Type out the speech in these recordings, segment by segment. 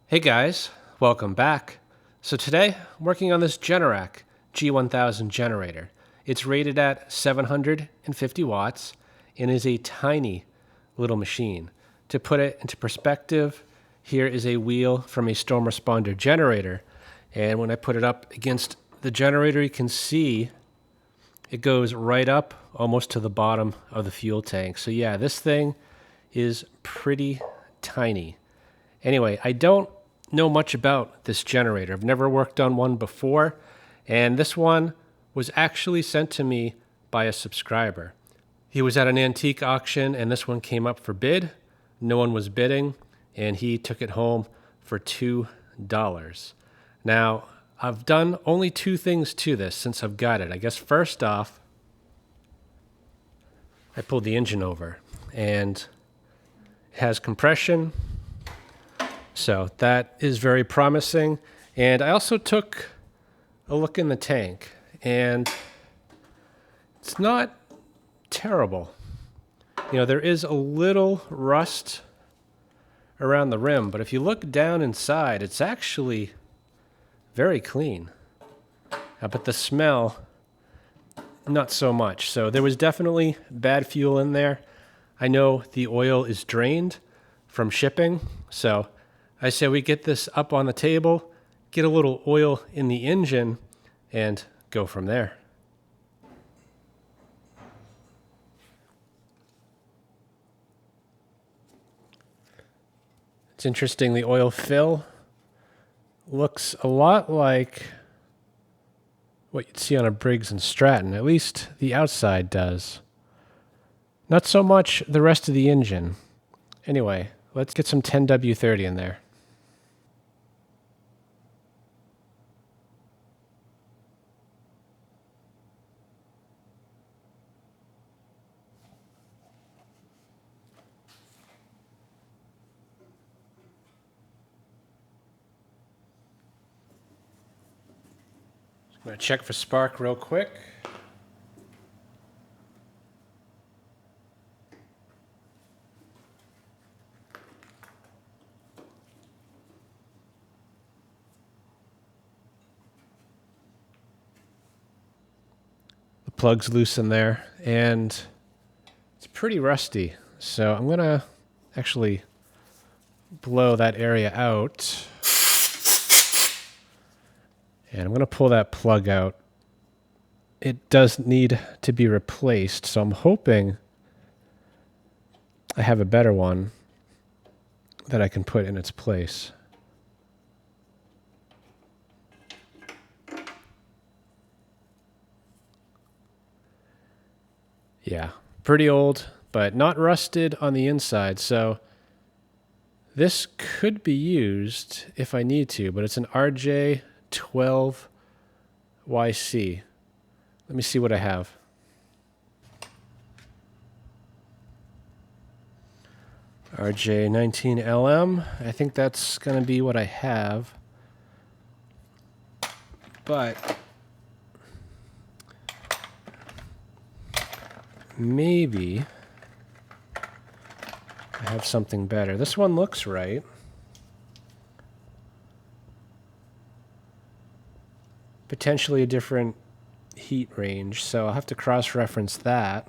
Hey guys, welcome back. So today, I'm working on this Generac G1000 generator. It's rated at 750 watts and is a tiny little machine. To put it into perspective, here is a wheel from a storm responder generator. And when I put it up against the generator, you can see it goes right up almost to the bottom of the fuel tank. So yeah, this thing is pretty tiny. Anyway, I don't know much about this generator. I've never worked on one before, and this one was actually sent to me by a subscriber. He was at an antique auction, and this one came up for bid. No one was bidding, and he took it home for $2. Now, I've done only two things to this since I've got it. I guess first off, I pulled the engine over, and it has compression. So that is very promising. And I also took a look in the tank, and it's not terrible. You know, there is a little rust around the rim, but if you look down inside, it's actually very clean. But the smell, not so much. So there was definitely bad fuel in there. I know the oil is drained from shipping, so I say we get this up on the table, get a little oil in the engine, and go from there. It's interesting, the oil fill looks a lot like what you'd see on a Briggs & Stratton. At least the outside does. Not so much the rest of the engine. Anyway, let's get some 10W30 in there. I'm going to check for spark real quick. The plug's loose in there, and it's pretty rusty. So I'm going to actually blow that area out. And I'm going to pull that plug out. It does need to be replaced, so I'm hoping I have a better one that I can put in its place. Yeah, pretty old, but not rusted on the inside, so this could be used if I need to, but it's an RJ12YC. Let me see what I have. RJ19LM. I think that's going to be what I have. But maybe I have something better. This one looks right. Potentially a different heat range, so I'll have to cross-reference that.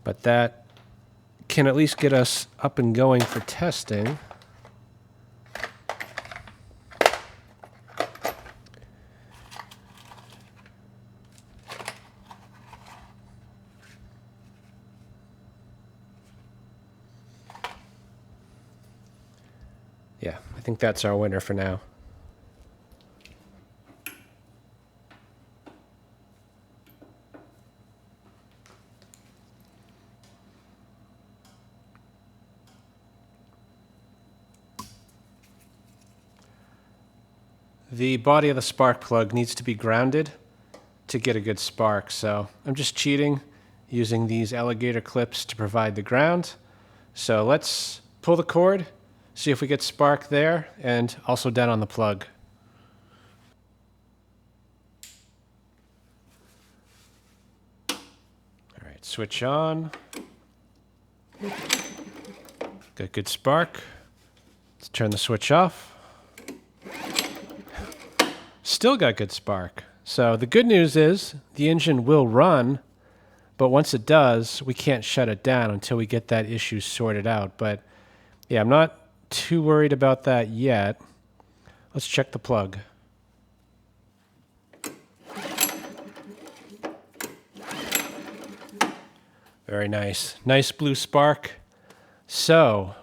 But that can at least get us up and going for testing. Yeah, I think that's our winner for now. The body of the spark plug needs to be grounded to get a good spark, so I'm just cheating using these alligator clips to provide the ground. So let's pull the cord, see if we get spark there, and also down on the plug. All right, switch on. Got good spark. Let's turn the switch off. Still got good spark. So the good news is the engine will run, but once it does, we can't shut it down until we get that issue sorted out. But yeah, I'm not too worried about that yet. Let's check the plug. Very nice. Nice blue spark. So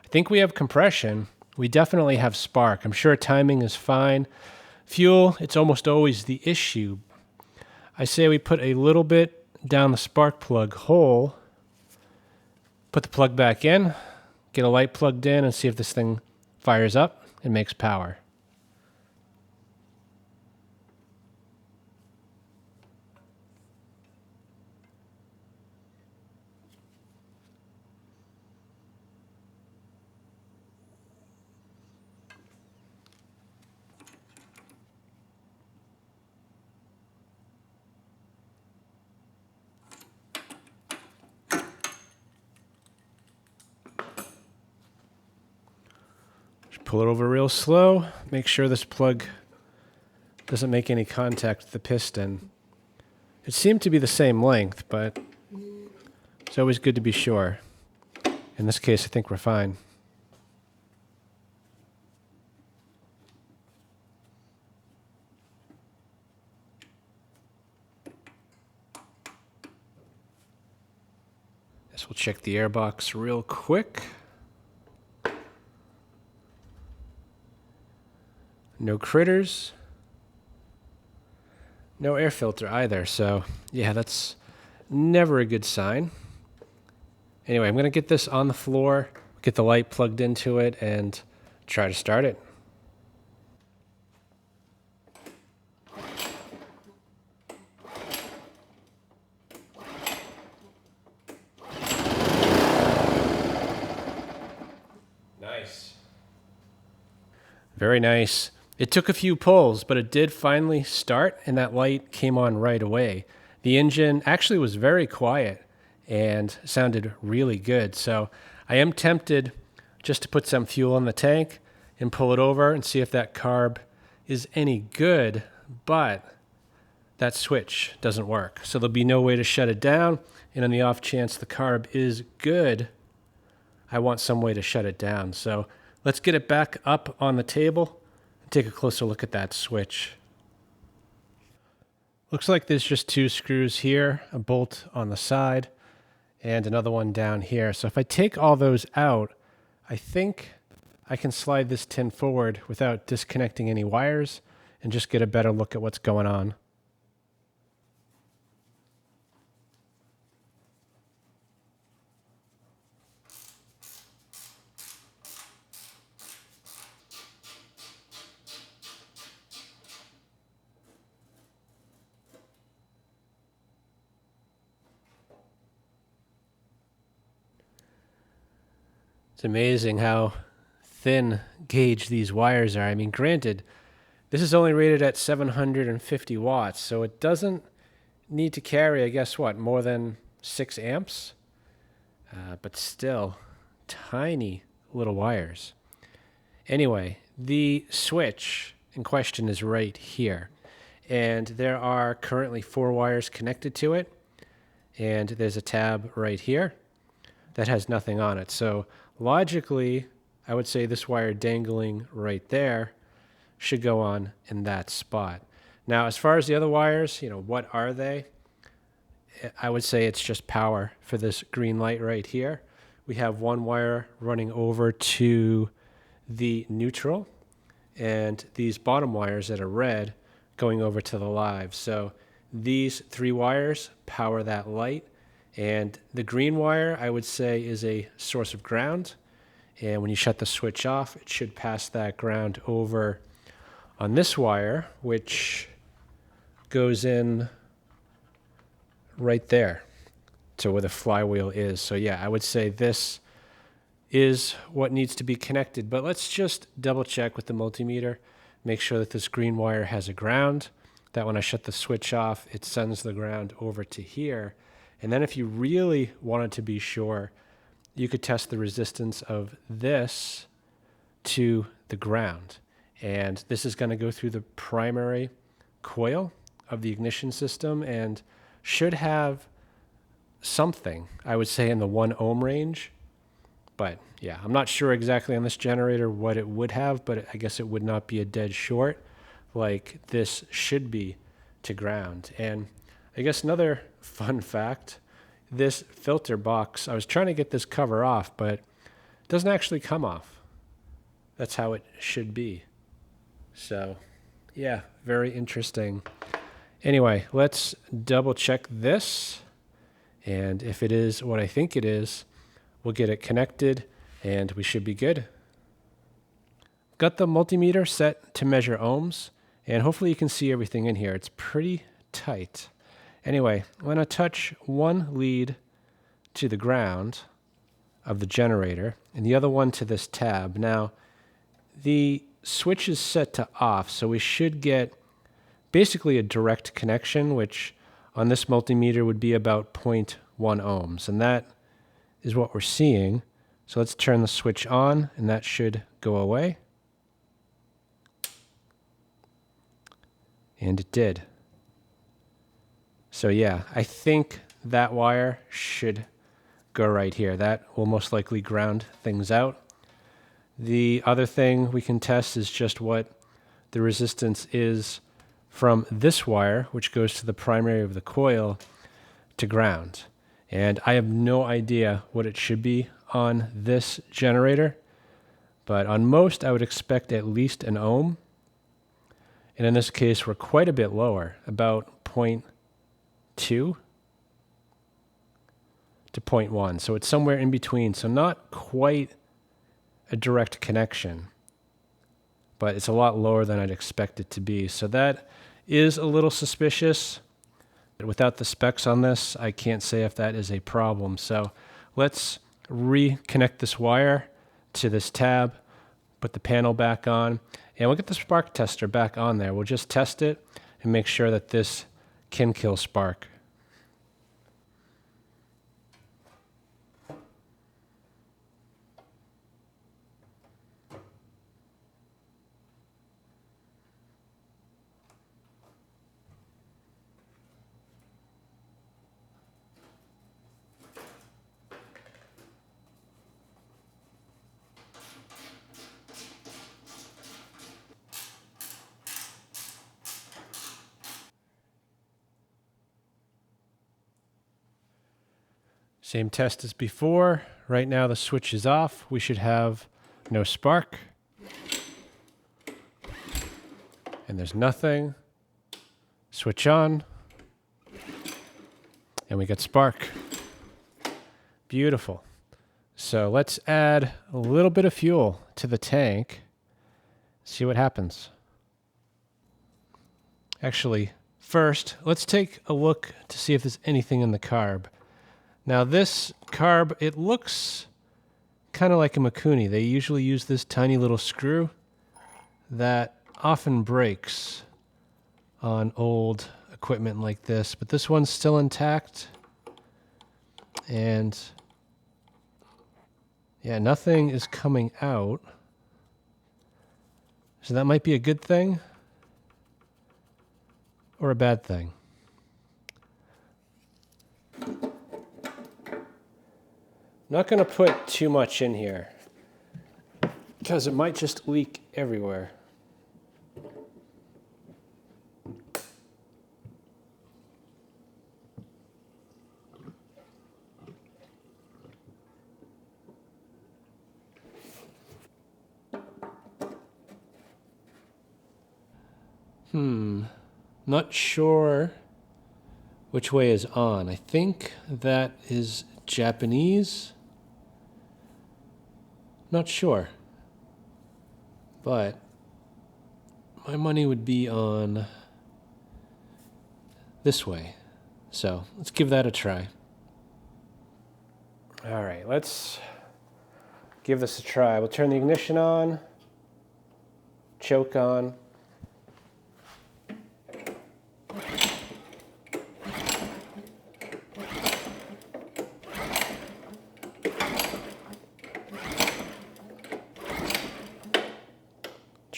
I think we have compression. We definitely have spark. I'm sure timing is fine. Fuel, it's almost always the issue. I say we put a little bit down the spark plug hole, put the plug back in, get a light plugged in, and see if this thing fires up and makes power. Pull it over real slow. Make sure this plug doesn't make any contact with the piston. It seemed to be the same length, but it's always good to be sure. In this case, I think we're fine. Guess we'll check the airbox real quick. No critters. No air filter either, so yeah, that's never a good sign. Anyway, I'm going to get this on the floor, get the light plugged into it, and try to start it. Nice. Very nice. It took a few pulls, but it did finally start, and that light came on right away. The engine actually was very quiet and sounded really good. So I am tempted just to put some fuel in the tank and pull it over and see if that carb is any good, but that switch doesn't work. So there'll be no way to shut it down, and on the off chance the carb is good, I want some way to shut it down. So let's get it back up on the table. Take a closer look at that switch. Looks like there's just two screws here, a bolt on the side, and another one down here. So if I take all those out, I think I can slide this tin forward without disconnecting any wires and just get a better look at what's going on. It's amazing how thin gauge these wires are. I mean, granted, this is only rated at 750 watts, so it doesn't need to carry, I guess, what, more than 6 amps? But still, tiny little wires. Anyway, the switch in question is right here. And there are currently 4 wires connected to it. And there's a tab right here that has nothing on it. So logically, I would say this wire dangling right there should go on in that spot. Now, as far as the other wires, what are they? I would say it's just power for this green light right here. We have one wire running over to the neutral, and these bottom wires that are red going over to the live. So these 3 wires power that light. And the green wire, I would say, is a source of ground. And when you shut the switch off, it should pass that ground over on this wire, which goes in right there to where the flywheel is. So yeah, I would say this is what needs to be connected. But let's just double check with the multimeter, make sure that this green wire has a ground, that when I shut the switch off, it sends the ground over to here. And then if you really wanted to be sure, you could test the resistance of this to the ground. And this is going to go through the primary coil of the ignition system and should have something, I would say, in the 1 ohm range. But yeah, I'm not sure exactly on this generator what it would have, but I guess it would not be a dead short like this should be to ground. And I guess another fun fact, this filter box, I was trying to get this cover off, but it doesn't actually come off. That's how it should be. So yeah, very interesting. Anyway, let's double check this. And if it is what I think it is, we'll get it connected and we should be good. Got the multimeter set to measure ohms, and hopefully you can see everything in here. It's pretty tight. Anyway, I'm going to touch one lead to the ground of the generator and the other one to this tab. Now, the switch is set to off, so we should get basically a direct connection, which on this multimeter would be about 0.1 ohms, and that is what we're seeing. So let's turn the switch on, and that should go away. And it did. So yeah, I think that wire should go right here. That will most likely ground things out. The other thing we can test is just what the resistance is from this wire, which goes to the primary of the coil, to ground. And I have no idea what it should be on this generator, but on most I would expect at least an ohm. And in this case, we're quite a bit lower, about 0.2 to 0.1. So it's somewhere in between. So not quite a direct connection, but it's a lot lower than I'd expect it to be. So that is a little suspicious. Without the specs on this, I can't say if that is a problem. So let's reconnect this wire to this tab, put the panel back on, and we'll get the spark tester back on there. We'll just test it and make sure that this can kill spark. Same test as before. Right now the switch is off. We should have no spark. And there's nothing. Switch on. And we get spark. Beautiful. So let's add a little bit of fuel to the tank. See what happens. Actually, first, let's take a look to see if there's anything in the carb. Now this carb, it looks kind of like a Mikuni. They usually use this tiny little screw that often breaks on old equipment like this, but this one's still intact. And yeah, nothing is coming out. So that might be a good thing or a bad thing. Not going to put too much in here because it might just leak everywhere. Not sure which way is on. I think that is Japanese. Not sure. But my money would be on this way. So let's give that a try. All right, let's give this a try. We'll turn the ignition on, choke on.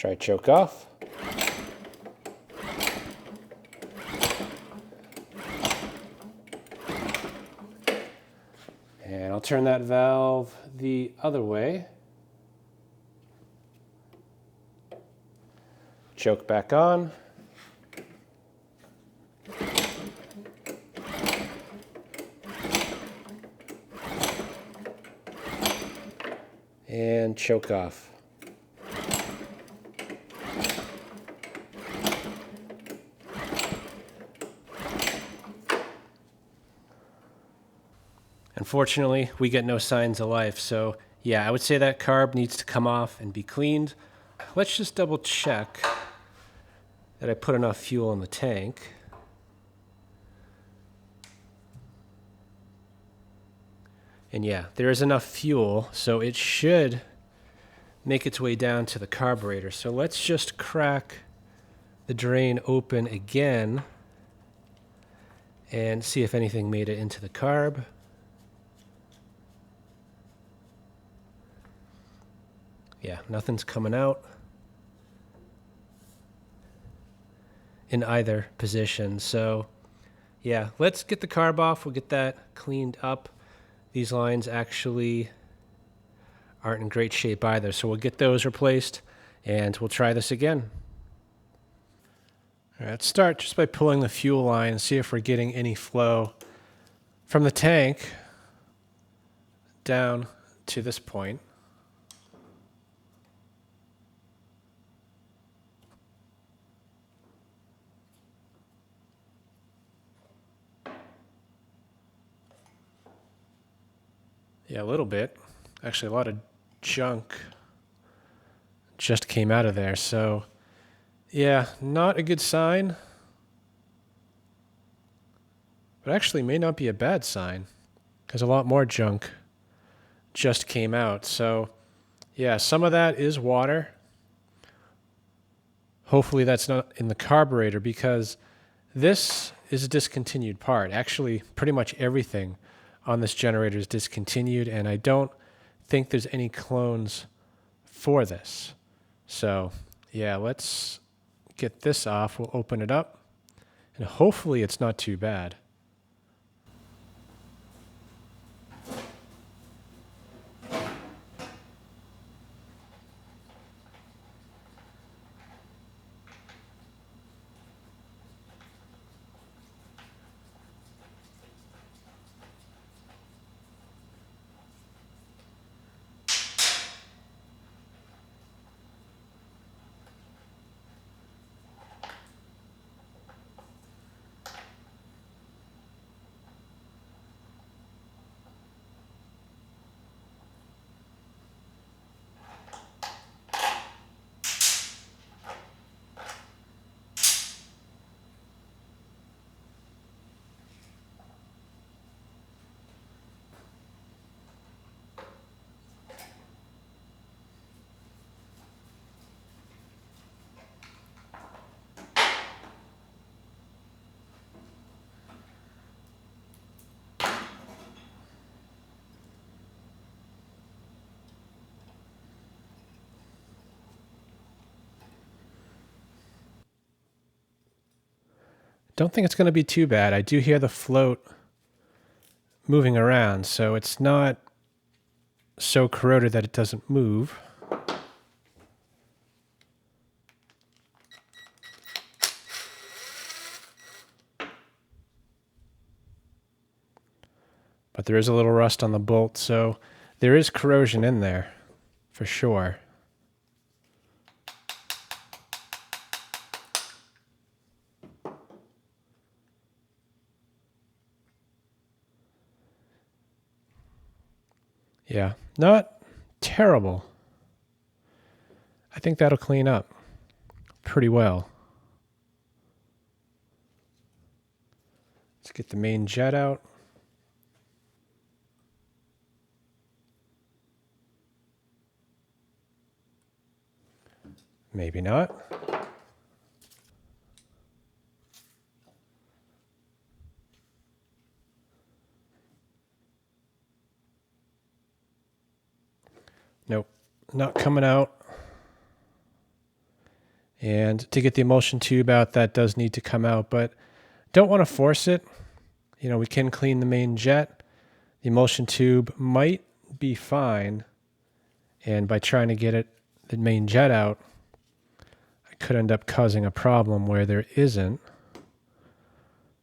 Try choke off. And I'll turn that valve the other way. Choke back on. And choke off. Unfortunately, we get no signs of life, so yeah, I would say that carb needs to come off and be cleaned. Let's just double check that I put enough fuel in the tank. And yeah, there is enough fuel, so it should make its way down to the carburetor. So let's just crack the drain open again and see if anything made it into the carb. Yeah, nothing's coming out in either position. So yeah, let's get the carb off. We'll get that cleaned up. These lines actually aren't in great shape either, so we'll get those replaced and we'll try this again. All right, let's start just by pulling the fuel line and see if we're getting any flow from the tank down to this point. Yeah, a little bit. Actually, a lot of junk just came out of there. So, yeah, not a good sign. But actually may not be a bad sign because a lot more junk just came out. So, yeah, some of that is water. Hopefully that's not in the carburetor because this is a discontinued part. Actually, pretty much everything on this generator is discontinued, and I don't think there's any clones for this. So yeah, let's get this off. We'll open it up, and hopefully it's not too bad. Don't think it's going to be too bad. I do hear the float moving around, so it's not so corroded that it doesn't move. But there is a little rust on the bolt, so there is corrosion in there for sure. Yeah, not terrible. I think that'll clean up pretty well. Let's get the main jet out. Maybe not. Nope, not coming out. And to get the emulsion tube out, that does need to come out, but don't want to force it. You know, we can clean the main jet. The emulsion tube might be fine. And by trying to get the main jet out, I could end up causing a problem where there isn't.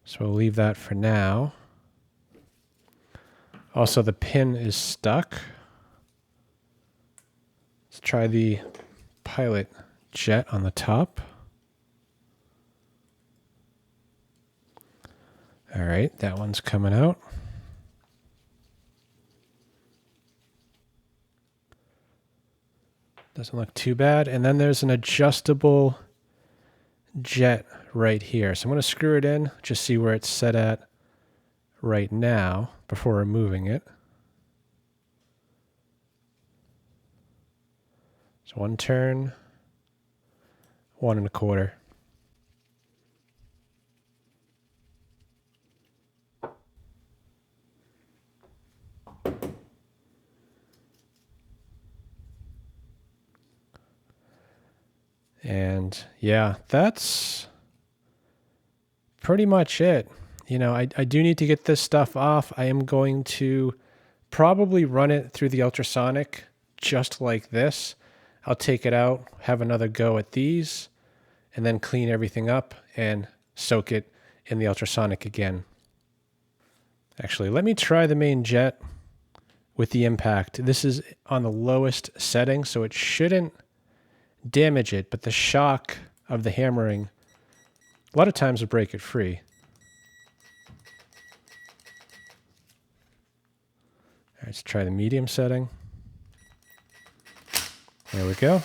So we'll leave that for now. Also, the pin is stuck. Let's try the pilot jet on the top. All right, that one's coming out. Doesn't look too bad. And then there's an adjustable jet right here. So I'm going to screw it in, just see where it's set at right now before removing it. So 1 turn, 1 1/4. And yeah, that's pretty much it. You know, I do need to get this stuff off. I am going to probably run it through the ultrasonic just like this. I'll take it out, have another go at these, and then clean everything up and soak it in the ultrasonic again. Actually, let me try the main jet with the impact. This is on the lowest setting, so it shouldn't damage it, but the shock of the hammering a lot of times will break it free. All right, let's try the medium setting. There we go.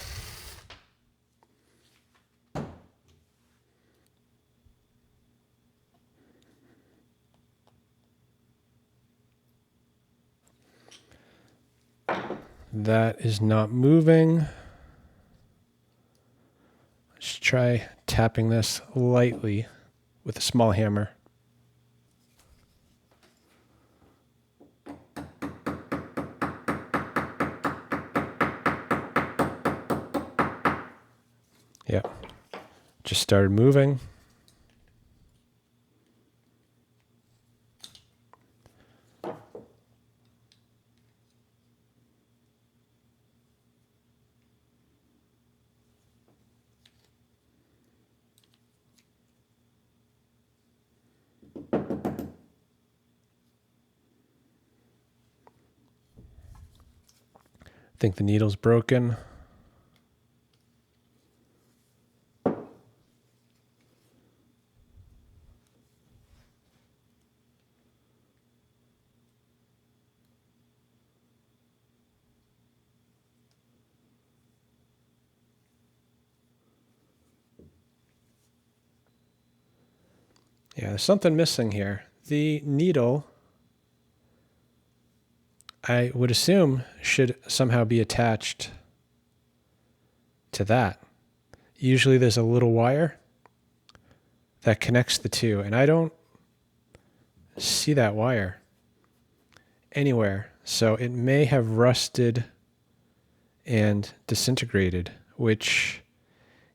That is not moving. Let's try tapping this lightly with a small hammer. Yeah, just started moving. I think the needle's broken. Yeah, there's something missing here. The needle, I would assume, should somehow be attached to that. Usually there's a little wire that connects the two, and I don't see that wire anywhere. So it may have rusted and disintegrated, which,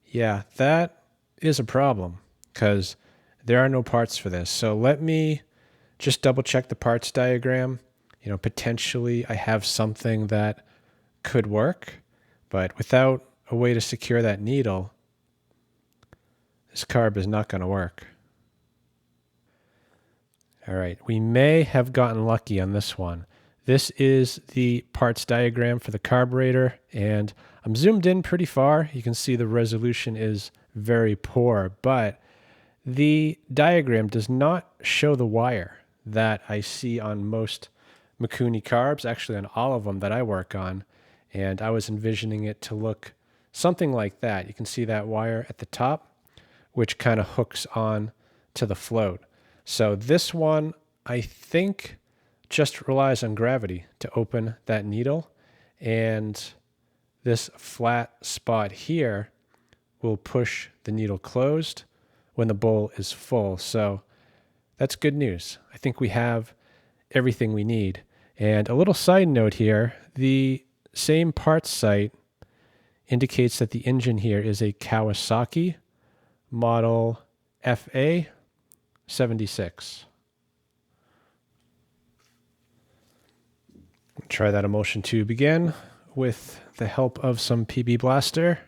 yeah, that is a problem because there are no parts for this. So let me just double check the parts diagram. You know, potentially I have something that could work, but without a way to secure that needle, this carb is not going to work. All right, we may have gotten lucky on this one. This is the parts diagram for the carburetor, and I'm zoomed in pretty far. You can see the resolution is very poor, but the diagram does not show the wire that I see on most Mikuni carbs, actually on all of them that I work on, and I was envisioning it to look something like that. You can see that wire at the top, which kind of hooks on to the float. So this one, I think, just relies on gravity to open that needle, and this flat spot here will push the needle closed when the bowl is full. So that's good news. I think we have everything we need. And a little side note here, the same parts site indicates that the engine here is a Kawasaki model FA 76. Try that emulsion tube again with the help of some PB Blaster.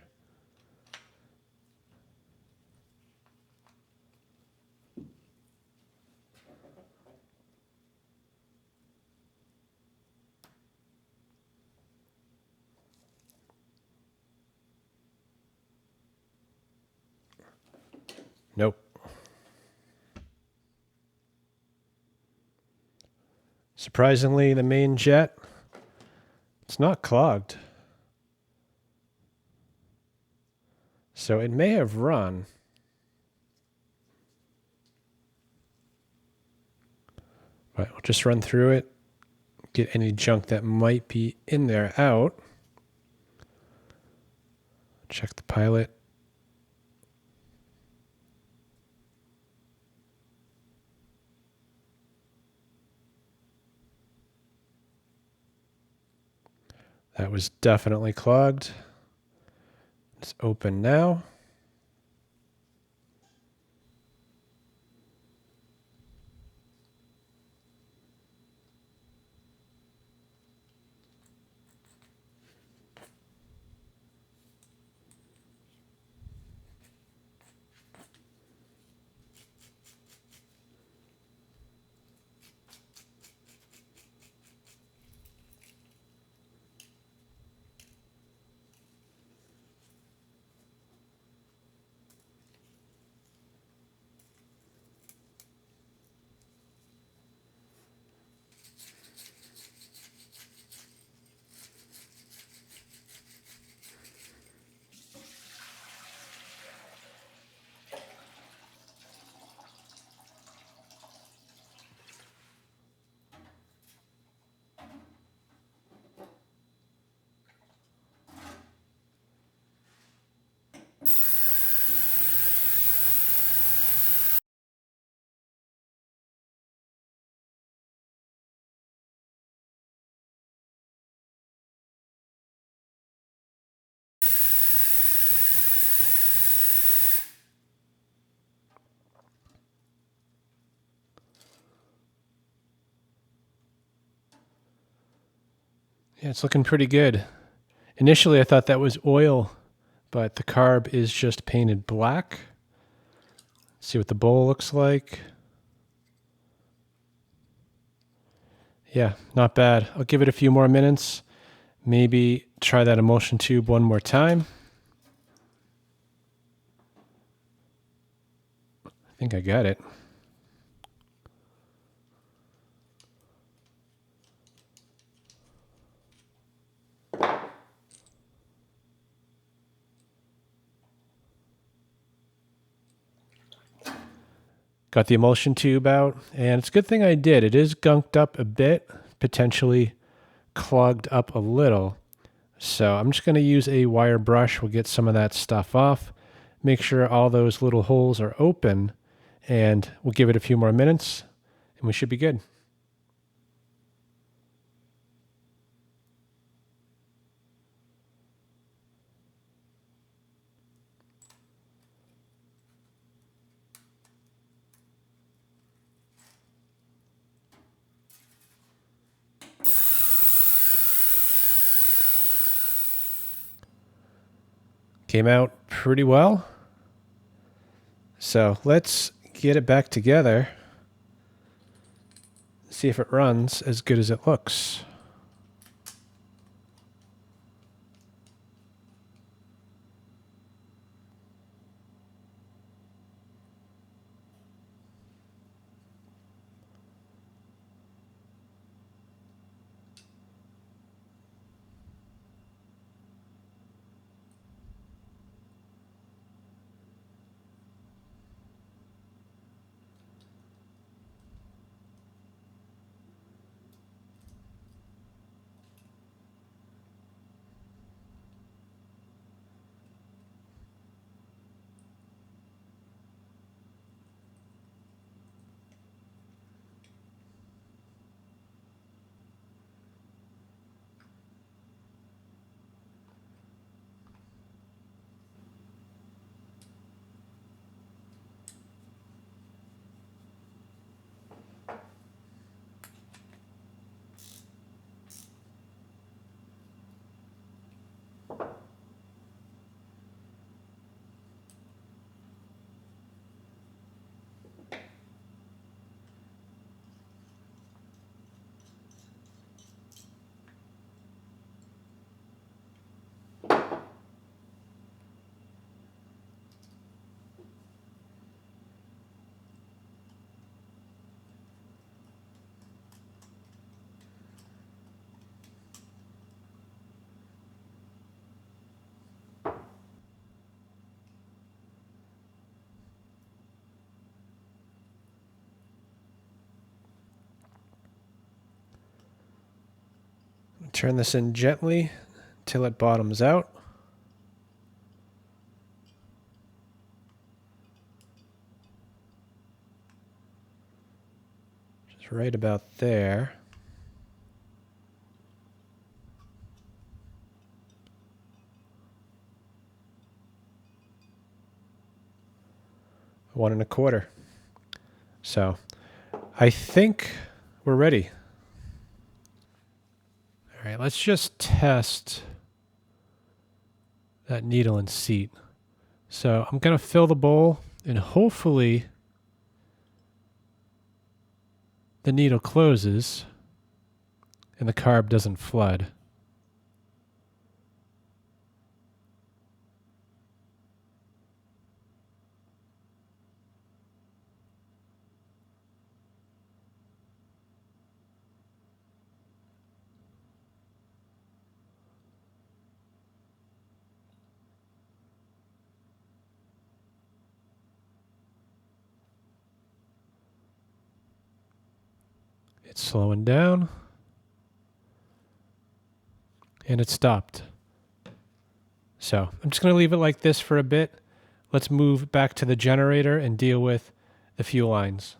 Nope. Surprisingly, the main jet, it's not clogged. So it may have run. But we'll just run through it, get any junk that might be in there out. Check the pilot. That was definitely clogged. It's open now. Yeah, it's looking pretty good. Initially, I thought that was oil, but the carb is just painted black. Let's see what the bowl looks like. Yeah, not bad. I'll give it a few more minutes. Maybe try that emulsion tube one more time. I think I got it. Got the emulsion tube out, and it's a good thing I did. It is gunked up a bit, potentially clogged up a little. So I'm just going to use a wire brush. We'll get some of that stuff off. Make sure all those little holes are open, and we'll give it a few more minutes, and we should be good. Came out pretty well. So let's get it back together. See if it runs as good as it looks. Turn this in gently till it bottoms out. Just right about there. One and a quarter. So I think we're ready. All right, let's just test that needle and seat. So I'm going to fill the bowl, and hopefully the needle closes and the carb doesn't flood. It's slowing down, and it stopped. So I'm just going to leave it like this for a bit. Let's move back to the generator and deal with the fuel lines.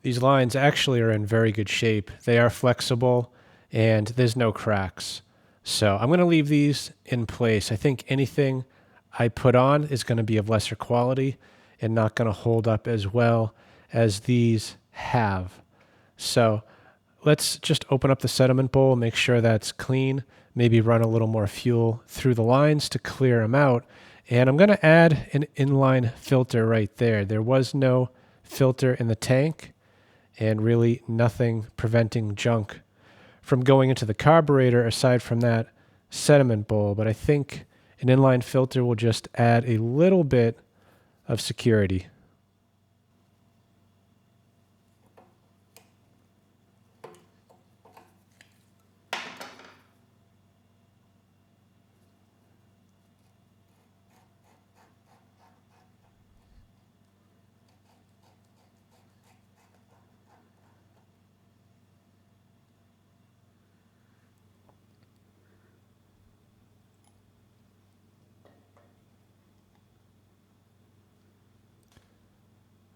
These lines actually are in very good shape. They are flexible, and there's no cracks. So I'm going to leave these in place. I think anything I put on is going to be of lesser quality and not going to hold up as well as these have. So let's just open up the sediment bowl, make sure that's clean, maybe run a little more fuel through the lines to clear them out. And I'm going to add an inline filter right there. There was no filter in the tank and really nothing preventing junk from going into the carburetor aside from that sediment bowl. But I think an inline filter will just add a little bit of security.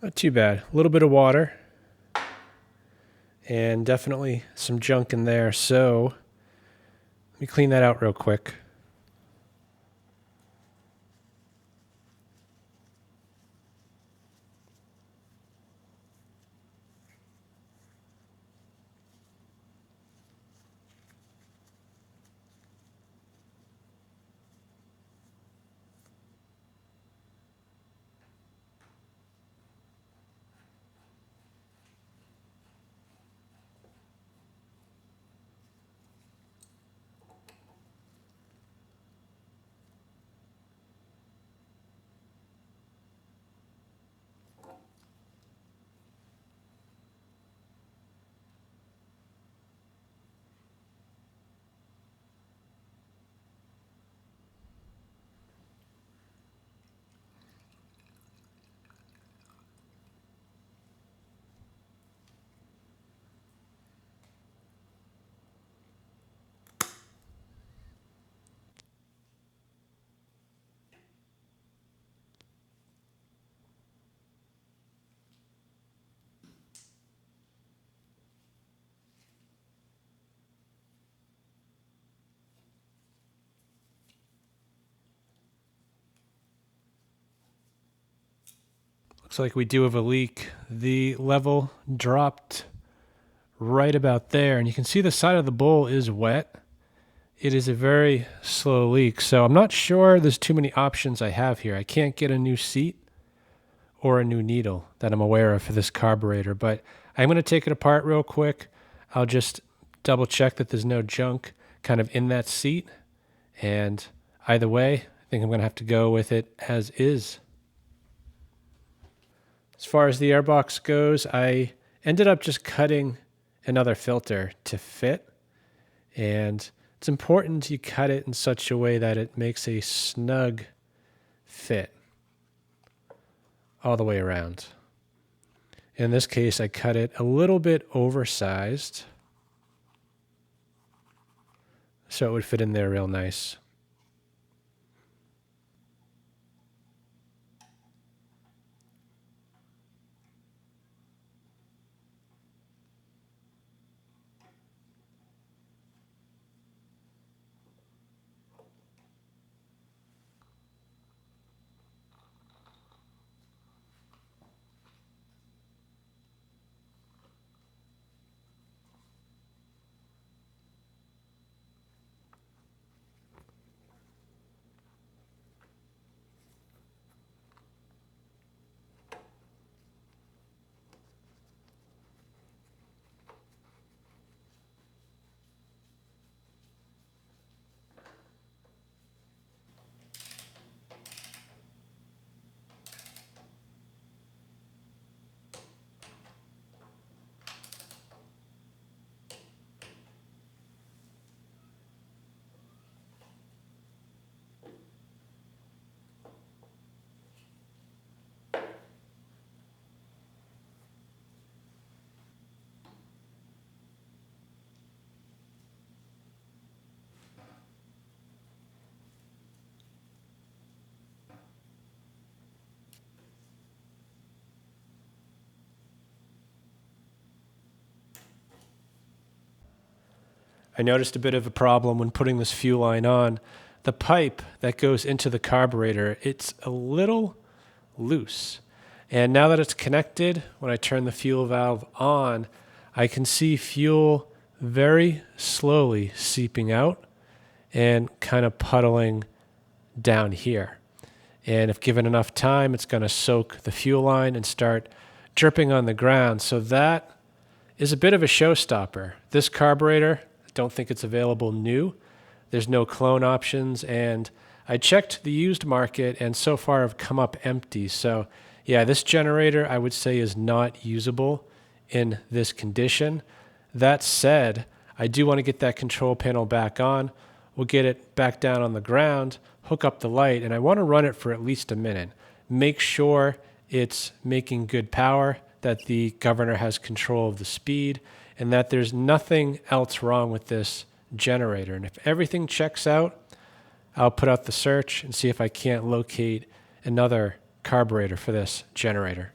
Not too bad. A little bit of water and definitely some junk in there. So let me clean that out real quick. Looks like we do have a leak. The level dropped right about there, and you can see the side of the bowl is wet. It is a very slow leak, so I'm not sure there's too many options I have here. I can't get a new seat or a new needle that I'm aware of for this carburetor, but I'm going to take it apart real quick. I'll just double check that there's no junk kind of in that seat, and either way, I think I'm going to have to go with it as is. As far as the airbox goes, I ended up just cutting another filter to fit, and it's important you cut it in such a way that it makes a snug fit all the way around. In this case, I cut it a little bit oversized, so it would fit in there real nice. I noticed a bit of a problem when putting this fuel line on. The pipe that goes into the carburetor, it's a little loose. And now that it's connected, when I turn the fuel valve on, I can see fuel very slowly seeping out and kind of puddling down here. And if given enough time, it's going to soak the fuel line and start dripping on the ground. So that is a bit of a showstopper. This carburetor, I don't think it's available new. There's no clone options, and I checked the used market, and so far have come up empty. So yeah, this generator I would say is not usable in this condition. That said, I do want to get that control panel back on. We'll get it back down on the ground, hook up the light, and I want to run it for at least a minute. Make sure it's making good power, that the governor has control of the speed, and that there's nothing else wrong with this generator. And if everything checks out, I'll put out the search and see if I can't locate another carburetor for this generator.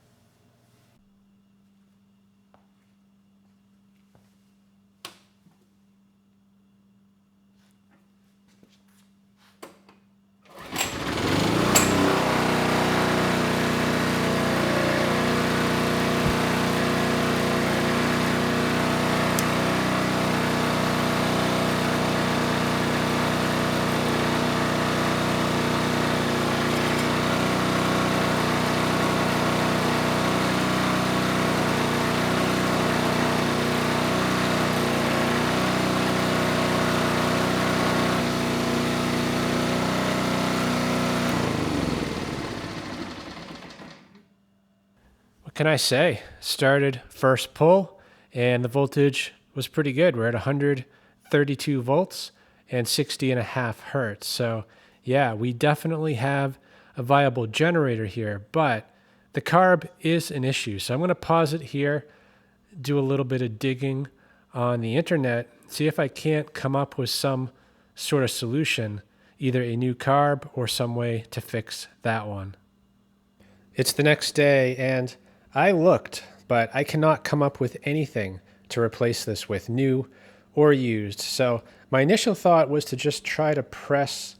What can I say? Started first pull, and the voltage was pretty good. We're at 132 volts and 60.5 hertz. So yeah, we definitely have a viable generator here, but the carb is an issue. So I'm going to pause it here, do a little bit of digging on the internet, see if I can't come up with some sort of solution, either a new carb or some way to fix that one. It's the next day, and I looked, but I cannot come up with anything to replace this with, new or used. So my initial thought was to just try to press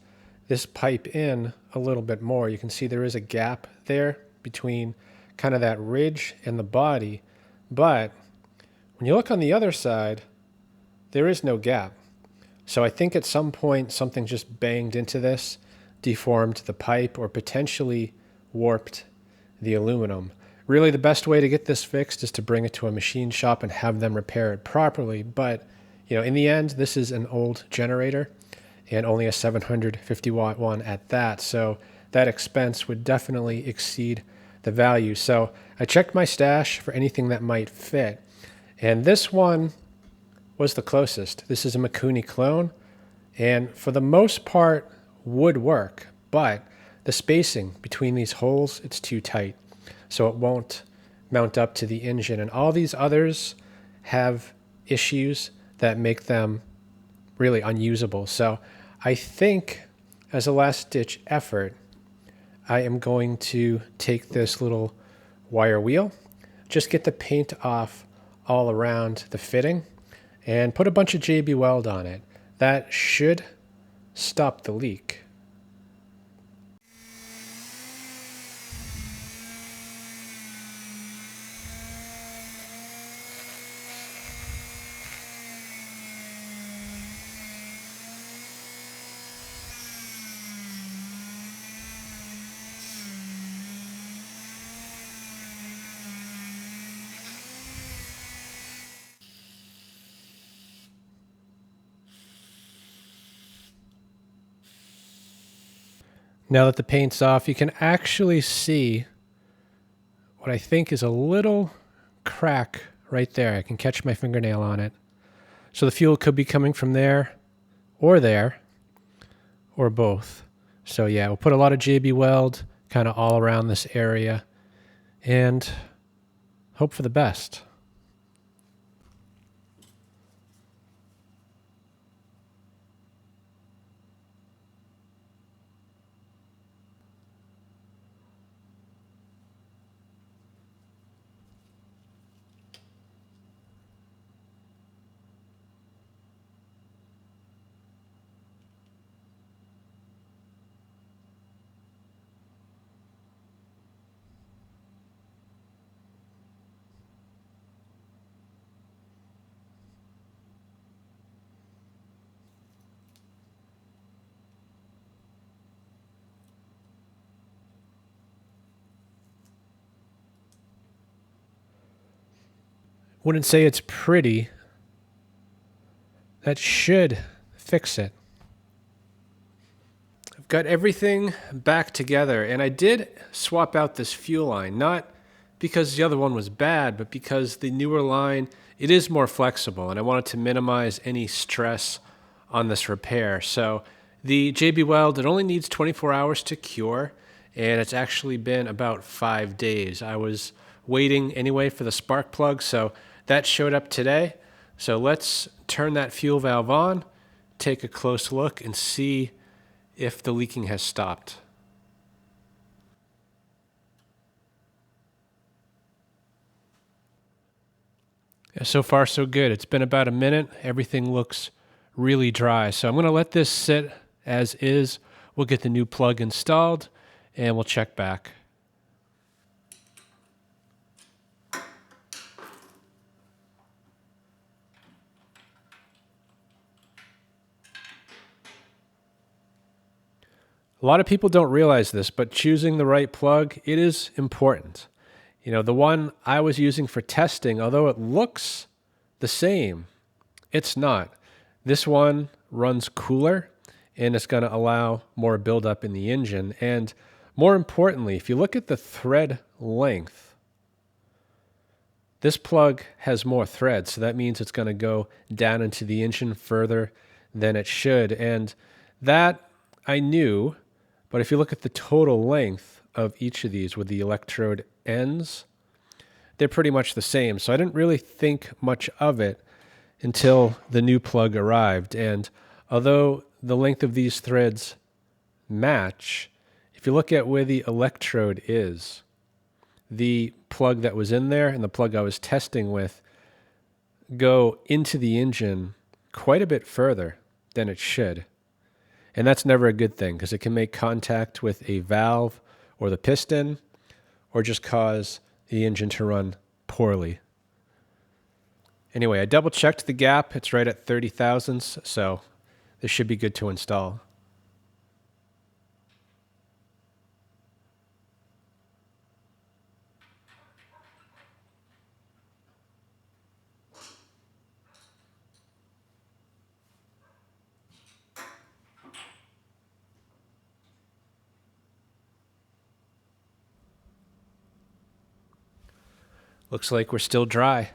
this pipe in a little bit more. You can see there is a gap there between kind of that ridge and the body, but when you look on the other side, there is no gap. So I think at some point something just banged into this, deformed the pipe, or potentially warped the aluminum. Really, the best way to get this fixed is to bring it to a machine shop and have them repair it properly. But, you know, in the end, this is an old generator and only a 750 watt one at that. So that expense would definitely exceed the value. So I checked my stash for anything that might fit. And this one was the closest. This is a Mikuni clone, and for the most part would work, but the spacing between these holes, it's too tight. So it won't mount up to the engine. And all these others have issues that make them really unusable. So I think as a last ditch effort, I am going to take this little wire wheel, just get the paint off all around the fitting, and put a bunch of JB Weld on it. That should stop the leak. Now that the paint's off, you can actually see what I think is a little crack right there. I can catch my fingernail on it. So the fuel could be coming from there, or both. So yeah, we'll put a lot of JB Weld kind of all around this area and hope for the best. Wouldn't say it's pretty. That should fix it. I've got everything back together, and I did swap out this fuel line, not because the other one was bad, but because the newer line, it is more flexible, and I wanted to minimize any stress on this repair. So the JB Weld, it only needs 24 hours to cure, and it's actually been about 5 days. I was waiting anyway for the spark plug, so that showed up today. So let's turn that fuel valve on, take a close look, and see if the leaking has stopped. Yeah, so far so good. It's been about a minute. Everything looks really dry. So I'm going to let this sit as is. We'll get the new plug installed and we'll check back. A lot of people don't realize this, but choosing the right plug, it is important. You know, the one I was using for testing, although it looks the same, it's not. This one runs cooler and it's going to allow more buildup in the engine. And more importantly, if you look at the thread length, this plug has more threads. So that means it's going to go down into the engine further than it should. And that I knew. But if you look at the total length of each of these with the electrode ends, they're pretty much the same. So I didn't really think much of it until the new plug arrived. And although the length of these threads match, if you look at where the electrode is, the plug that was in there and the plug I was testing with go into the engine quite a bit further than it should. And that's never a good thing because it can make contact with a valve or the piston or just cause the engine to run poorly. Anyway, I double checked the gap. It's right at 30 thousandths, so this should be good to install. Looks like we're still dry.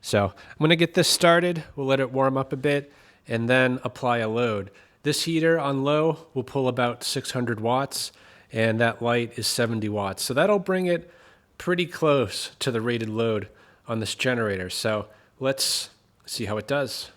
So I'm going to get this started. We'll let it warm up a bit and then apply a load. This heater on low will pull about 600 watts and that light is 70 watts. So that'll bring it pretty close to the rated load on this generator. So let's see how it does.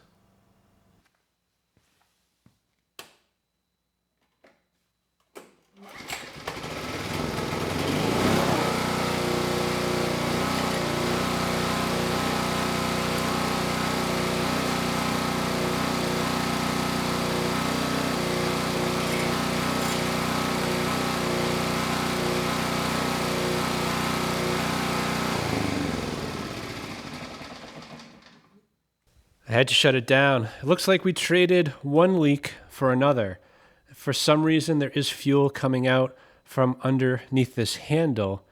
I had to shut it down. It looks like we traded one leak for another. For some reason, there is fuel coming out from underneath this handle,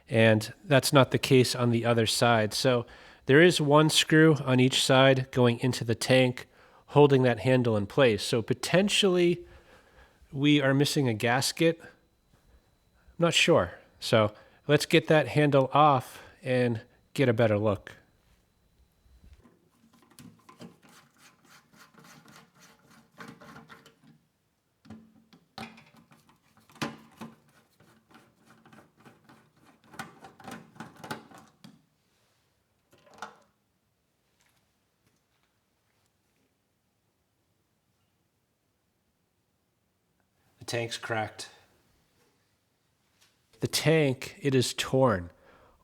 and that's not the case on the other side. So there is one screw on each side going into the tank, holding that handle in place. So potentially we are missing a gasket. I'm not sure. So let's get that handle off and get a better look. The tank's cracked. The tank, it is torn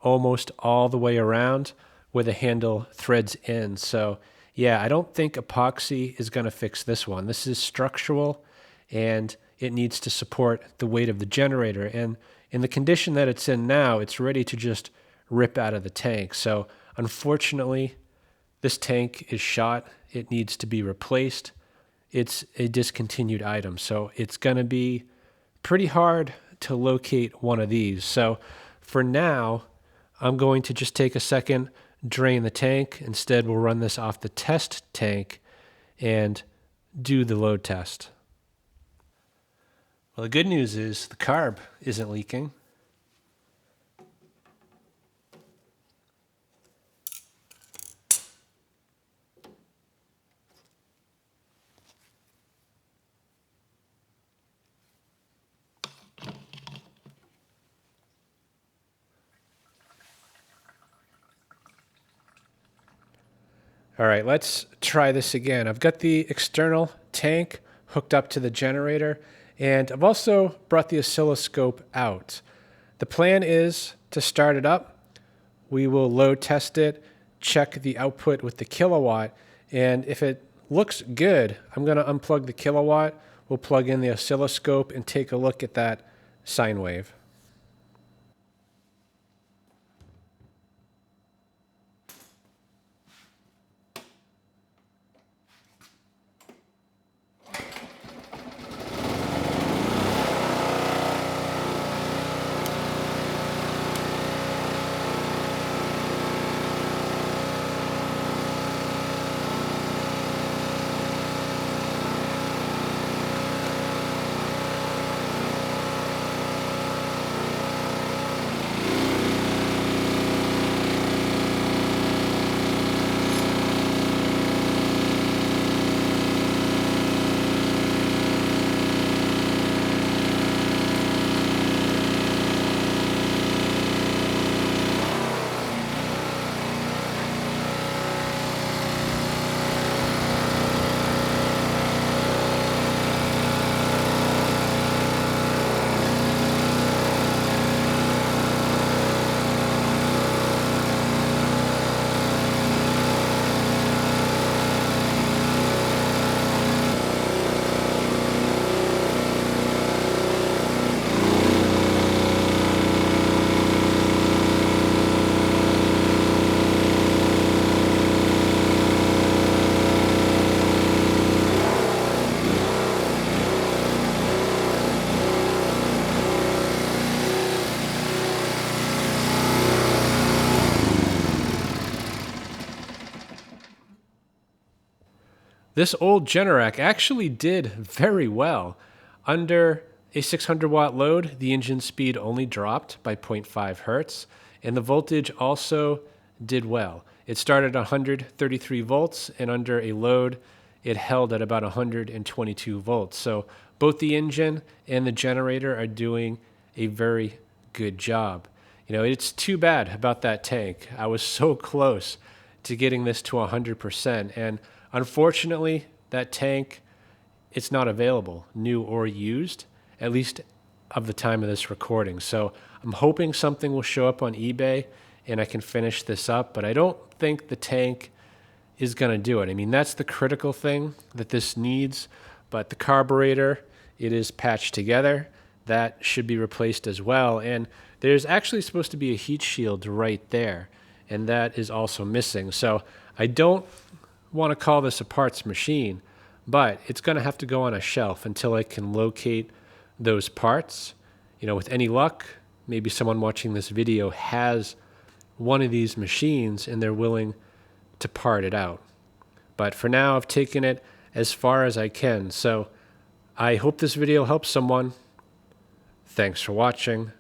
almost all the way around where the handle threads in. So yeah, I don't think epoxy is going to fix this one. This is structural and it needs to support the weight of the generator. And in the condition that it's in now, it's ready to just rip out of the tank. So unfortunately, this tank is shot. It needs to be replaced. It's a discontinued item. So it's going to be pretty hard to locate one of these. So for now, I'm going to just take a second, drain the tank. Instead, we'll run this off the test tank and do the load test. Well, the good news is the carb isn't leaking. All right, let's try this again. I've got the external tank hooked up to the generator, and I've also brought the oscilloscope out. The plan is to start it up. We will load test it, check the output with the kilowatt, and if it looks good, I'm going to unplug the kilowatt. We'll plug in the oscilloscope and take a look at that sine wave. This old Generac actually did very well. Under a 600 watt load, the engine speed only dropped by 0.5 Hertz, and the voltage also did well. It started at 133 volts, and under a load, it held at about 122 volts. So both the engine and the generator are doing a very good job. You know, it's too bad about that tank. I was so close to getting this to 100%, and unfortunately, that tank, it's not available, new or used, at least of the time of this recording. So I'm hoping something will show up on eBay and I can finish this up, but I don't think the tank is going to do it. I mean, that's the critical thing that this needs, but the carburetor, it is patched together. That should be replaced as well. And there's actually supposed to be a heat shield right there, and that is also missing. So I don't want to call this a parts machine, but it's going to have to go on a shelf until I can locate those parts. With any luck, maybe someone watching this video has one of these machines and they're willing to part it out. But for now, I've taken it as far as I can. So I hope this video helps someone. Thanks for watching.